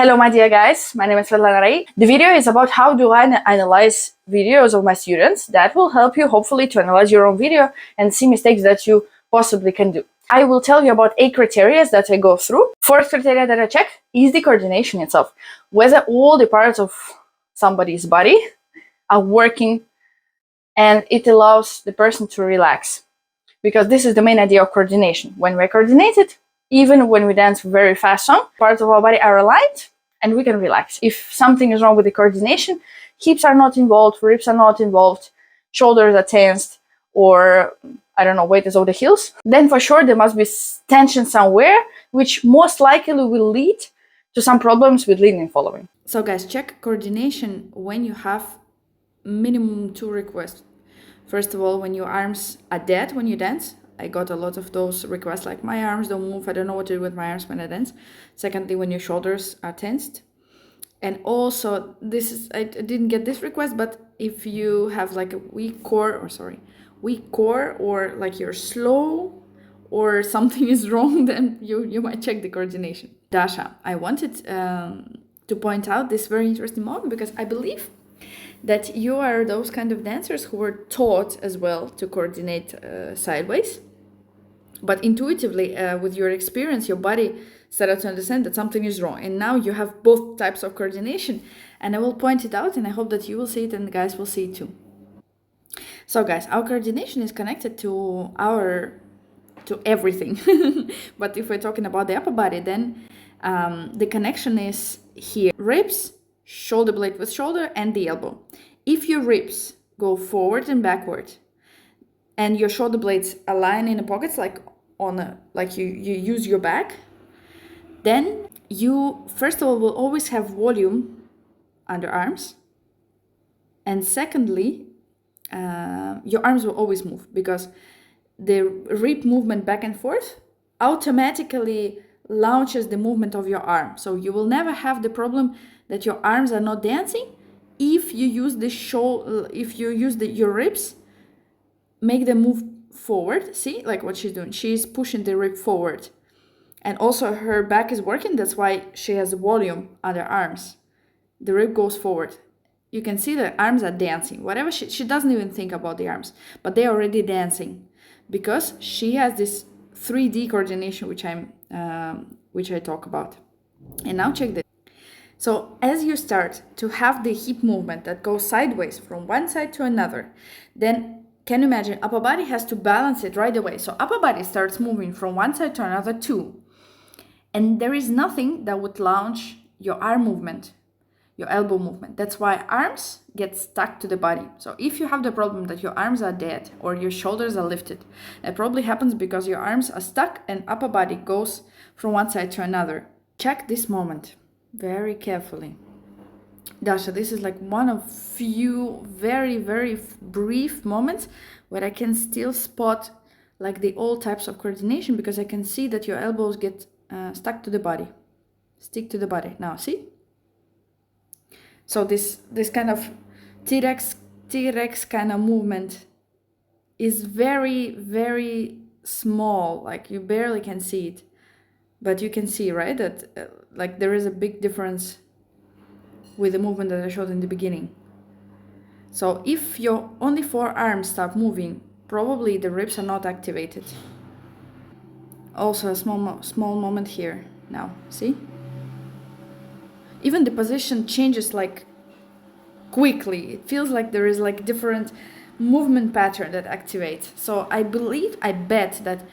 Hello, my dear guys. My name is Svetlana Ray. The video is about how do I analyze videos of my students. That will help you hopefully to analyze your own video and see mistakes that you possibly can do. I will tell you about 8 criteria that I go through. First criteria that I check is the coordination itself. Whether all the parts of somebody's body are working and it allows the person to relax. Because this is the main idea of coordination. When we're coordinated, even when we dance very fast song, parts of our body are aligned and we can relax. If something is wrong with the coordination, hips are not involved, ribs are not involved, shoulders are tensed, or I don't know, weight is over the heels, then for sure there must be tension somewhere, which most likely will lead to some problems with leading and following. So guys, check coordination when you have minimum 2 requests. First of all, when your arms are dead when you dance. I got a lot of those requests like my arms don't move, I don't know what to do with my arms when I dance. Secondly, when your shoulders are tensed. And also, I didn't get this request, but if you have like a weak core, or like you're slow or something is wrong, then you might check the coordination. Dasha, I wanted to point out this very interesting moment because I believe that you are those kind of dancers who were taught as well to coordinate sideways. But intuitively, with your experience, your body started to understand that something is wrong. And now you have both types of coordination. And I will point it out and I hope that you will see it and the guys will see it too. So guys, our coordination is connected to everything. But if we're talking about the upper body, then the connection is here. Ribs, shoulder blade with shoulder, and the elbow. If your ribs go forward and backward, and your shoulder blades align in the pockets like you use your back, then you first of all will always have volume under arms, and secondly, your arms will always move because the rib movement back and forth automatically launches the movement of your arm. So you will never have the problem that your arms are not dancing if you use your ribs, make them move forward. See, like what she's doing, she's pushing the rib forward, and also her back is working. That's why she has volume under arms. The rib goes forward. You can see the arms are dancing. Whatever she doesn't even think about the arms, but they're already dancing because she has this 3D coordination, which I talk about. And now check this. So as you start to have the hip movement that goes sideways from one side to another, then can you imagine upper body has to balance it right away. So upper body starts moving from one side to another too. And there is nothing that would launch your arm movement, your elbow movement. That's why arms get stuck to the body. So if you have the problem that your arms are dead or your shoulders are lifted, it probably happens because your arms are stuck and upper body goes from one side to another. Check this moment very carefully. Dasha, this is like one of few very, very brief moments where I can still spot like the all types of coordination because I can see that your elbows get stuck to the body, stick to the body. Now, see? So this kind of T-Rex kind of movement is very, very small, like you barely can see it, but you can see, right, that like there is a big difference with the movement that I showed in the beginning. So if your only 4 arms start moving, probably the ribs are not activated. Also a small moment here. Now, see? Even the position changes like quickly. It feels like there is like different movement pattern that activates. So I bet that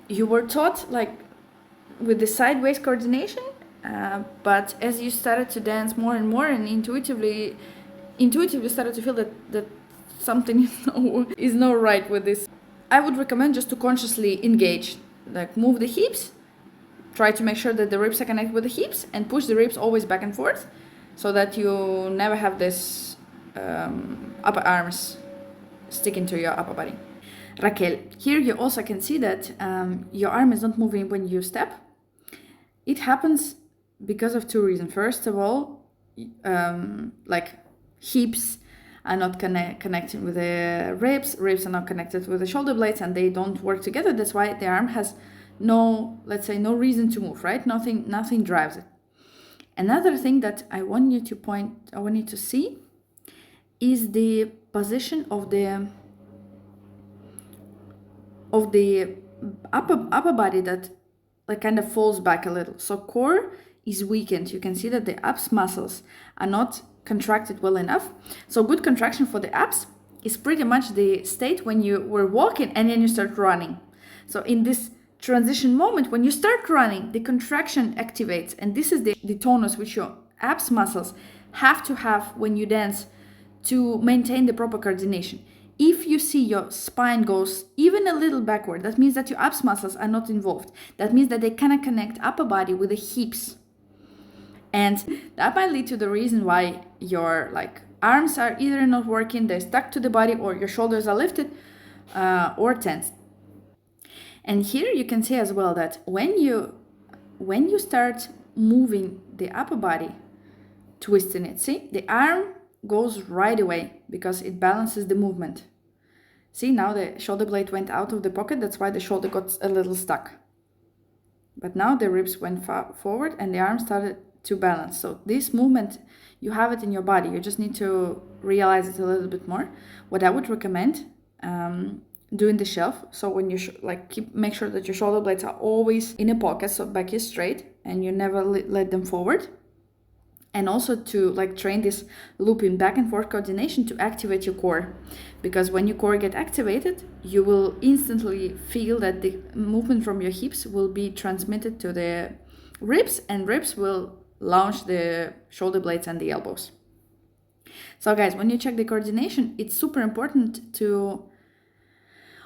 you were taught like with the sideways coordination, but as you started to dance more and more and intuitively started to feel that something is not right with this. I would recommend just to consciously engage, like move the hips, try to make sure that the ribs are connected with the hips and push the ribs always back and forth so that you never have this upper arms sticking to your upper body. Raquel, here you also can see that your arm is not moving when you step. It happens because of 2 reasons. First of all, like hips are not connecting with the ribs are not connected with the shoulder blades, and they don't work together. That's why the arm has no reason to move, right? Nothing drives it. Another thing that I want you to see is the position of the upper body that like kind of falls back a little. So core is weakened. You can see that the abs muscles are not contracted well enough. So good contraction for the abs is pretty much the state when you were walking and then you start running. So in this transition moment, when you start running, the contraction activates, and this is the tonus which your abs muscles have to have when you dance to maintain the proper coordination. If you see your spine goes even a little backward, that means that your abs muscles are not involved. That means that they cannot connect upper body with the hips. And that might lead to the reason why your arms are either not working, they're stuck to the body, or your shoulders are lifted or tensed. And here you can see as well that when you start moving the upper body, twisting it, see, the arm goes right away because it balances the movement. See, now the shoulder blade went out of the pocket, that's why the shoulder got a little stuck. But now the ribs went forward and the arm started to balance. So this movement, you have it in your body, you just need to realize it a little bit more. What I would recommend doing the shelf, so when you make sure that your shoulder blades are always in a pocket, so back is straight and you never let them forward. And also to train this looping back and forth coordination to activate your core, because when your core get activated, you will instantly feel that the movement from your hips will be transmitted to the ribs, and ribs will launch the shoulder blades and the elbows. So guys, when you check the coordination, it's super important to,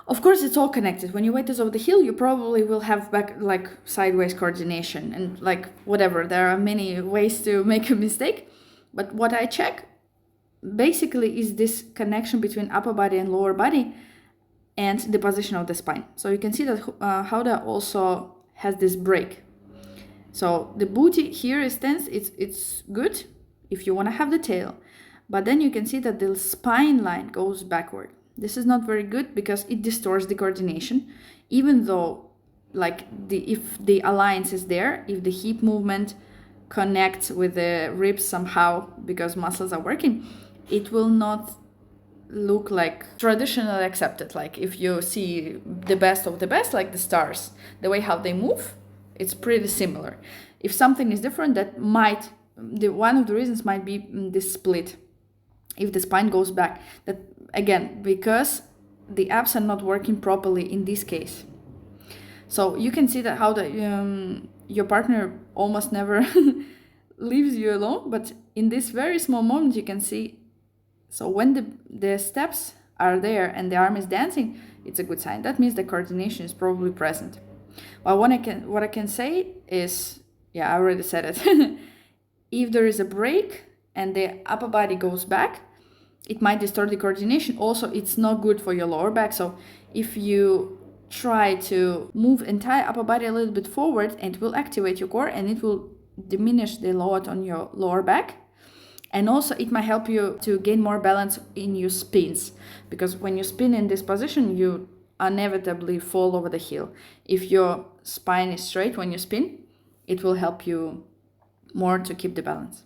of course, it's all connected. When your weight is over the heel, you probably will have back sideways coordination and whatever. There are many ways to make a mistake. But what I check basically is this connection between upper body and lower body and the position of the spine. So you can see that Hauda also has this break. So the booty here is tense. It's good if you want to have the tail. But then you can see that the spine line goes backward. This is not very good because it distorts the coordination, even though if the alliance is there, if the hip movement connects with the ribs somehow because muscles are working, it will not look like traditionally accepted. Like if you see the best of the best, like the stars, the way how they move, it's pretty similar. If something is different, that might, one of the reasons might be this split. If the spine goes back, that again, because the abs are not working properly in this case. So you can see that how your partner almost never leaves you alone, but in this very small moment you can see, so when the steps are there and the arm is dancing, it's a good sign. That means the coordination is probably present. Well, what I can say is, yeah, I already said it. If there is a break and the upper body goes back, it might distort the coordination. Also, it's not good for your lower back. So if you try to move entire upper body a little bit forward, it will activate your core and it will diminish the load on your lower back. And also it might help you to gain more balance in your spins, because when you spin in this position, you inevitably fall over the heel. If your spine is straight when you spin, it will help you more to keep the balance.